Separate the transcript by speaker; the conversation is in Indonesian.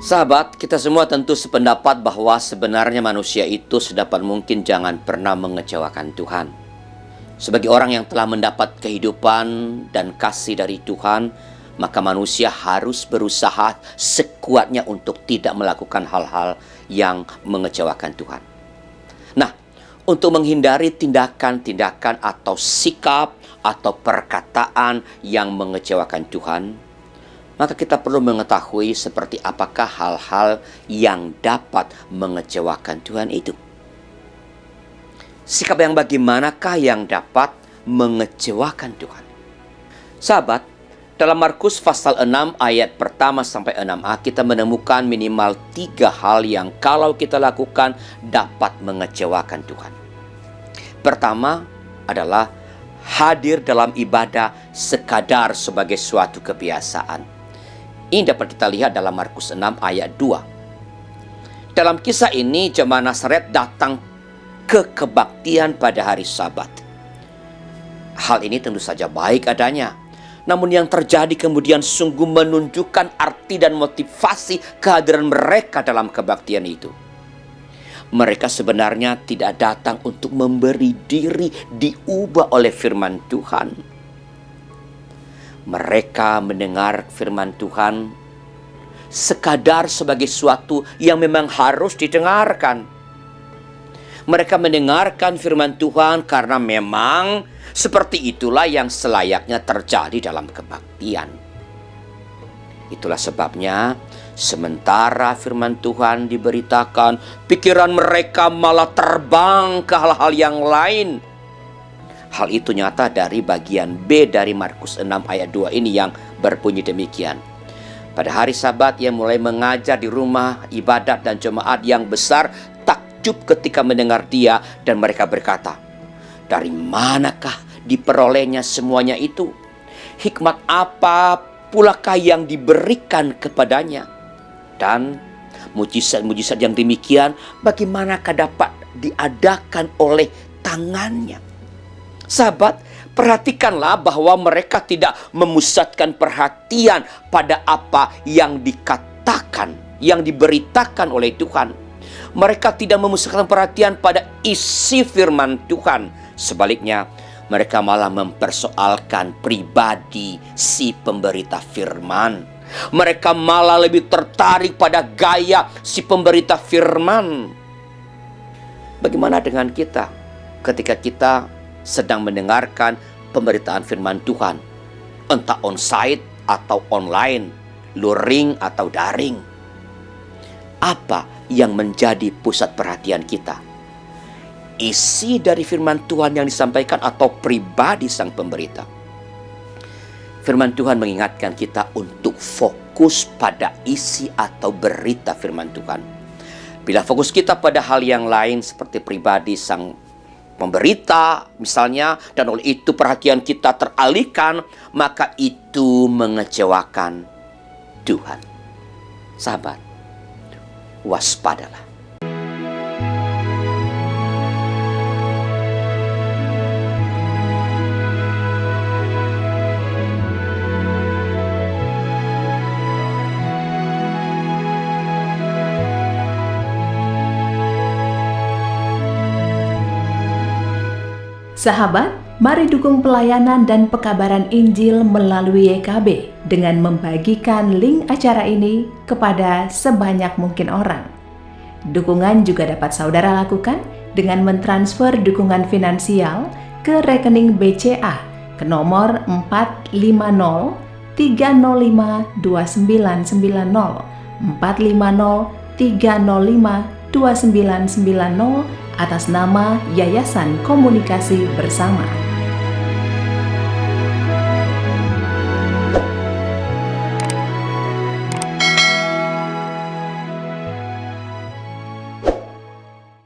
Speaker 1: Sahabat, kita semua tentu sependapat bahwa sebenarnya manusia itu sedapat mungkin jangan pernah mengecewakan Tuhan. Sebagai orang yang telah mendapat kehidupan dan kasih dari Tuhan, maka manusia harus berusaha sekuatnya untuk tidak melakukan hal-hal yang mengecewakan Tuhan. Nah, untuk menghindari tindakan-tindakan atau sikap atau perkataan yang mengecewakan Tuhan, maka kita perlu mengetahui seperti apakah hal-hal yang dapat mengecewakan Tuhan itu. Sikap yang bagaimanakah yang dapat mengecewakan Tuhan? Sahabat, dalam Markus pasal 6 ayat pertama sampai 6a kita menemukan minimal 3 hal yang kalau kita lakukan dapat mengecewakan Tuhan. Pertama adalah hadir dalam ibadah sekadar sebagai suatu kebiasaan. Ini dapat kita lihat dalam Markus 6 ayat 2. Dalam kisah ini jemaat Nazaret datang ke kebaktian pada hari Sabat. Hal ini tentu saja baik adanya. Namun yang terjadi kemudian sungguh menunjukkan arti dan motivasi kehadiran mereka dalam kebaktian itu. Mereka sebenarnya tidak datang untuk memberi diri diubah oleh firman Tuhan. Mereka mendengar firman Tuhan sekadar sebagai suatu yang memang harus didengarkan. Mereka mendengarkan firman Tuhan karena memang seperti itulah yang selayaknya terjadi dalam kebaktian. Itulah sebabnya sementara firman Tuhan diberitakan, pikiran mereka malah terbang ke hal-hal yang lain. Hal itu nyata dari bagian B dari Markus 6 ayat 2 ini yang berbunyi demikian. Pada hari Sabat ia mulai mengajar di rumah ibadat dan jemaat yang besar takjub ketika mendengar dia dan mereka berkata, dari manakah diperolehnya semuanya itu? Hikmat apa pulakah yang diberikan kepadanya? Dan mujizat-mujizat yang demikian bagaimanakah dapat diadakan oleh tangannya? Sahabat, perhatikanlah bahwa mereka tidak memusatkan perhatian pada apa yang dikatakan, yang diberitakan oleh Tuhan. Mereka tidak memusatkan perhatian pada isi firman Tuhan. Sebaliknya, mereka malah mempersoalkan pribadi si pemberita firman. Mereka malah lebih tertarik pada gaya si pemberita firman. Bagaimana dengan kita ketika kita sedang mendengarkan pemberitaan firman Tuhan, entah onsite atau online, luring atau daring? Apa yang menjadi pusat perhatian kita? Isi dari firman Tuhan yang disampaikan atau pribadi sang pemberita? Firman Tuhan mengingatkan kita untuk fokus pada isi atau berita firman Tuhan. Bila fokus kita pada hal yang lain seperti pribadi sang pemberita misalnya, dan oleh itu perhatian kita teralihkan, maka itu mengecewakan Tuhan. Sahabat, waspadalah.
Speaker 2: Sahabat, mari dukung pelayanan dan pekabaran Injil melalui YKB dengan membagikan link acara ini kepada sebanyak mungkin orang. Dukungan juga dapat saudara lakukan dengan mentransfer dukungan finansial ke rekening BCA ke nomor 450 305 2990 450 305 2990 atas nama Yayasan Komunikasi Bersama.